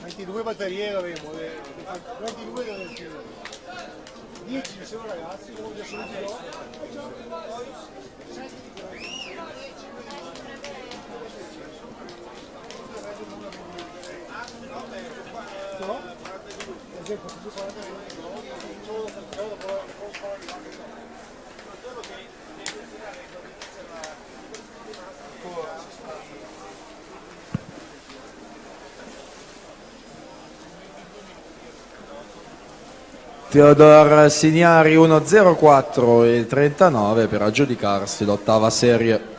22 batterie avevo, 22 del giro. 10 sono ragazzi, uno già sono giro. No? Per esempio, se tu parli Teodor Signari 1.04 e 39 per aggiudicarsi l'ottava serie.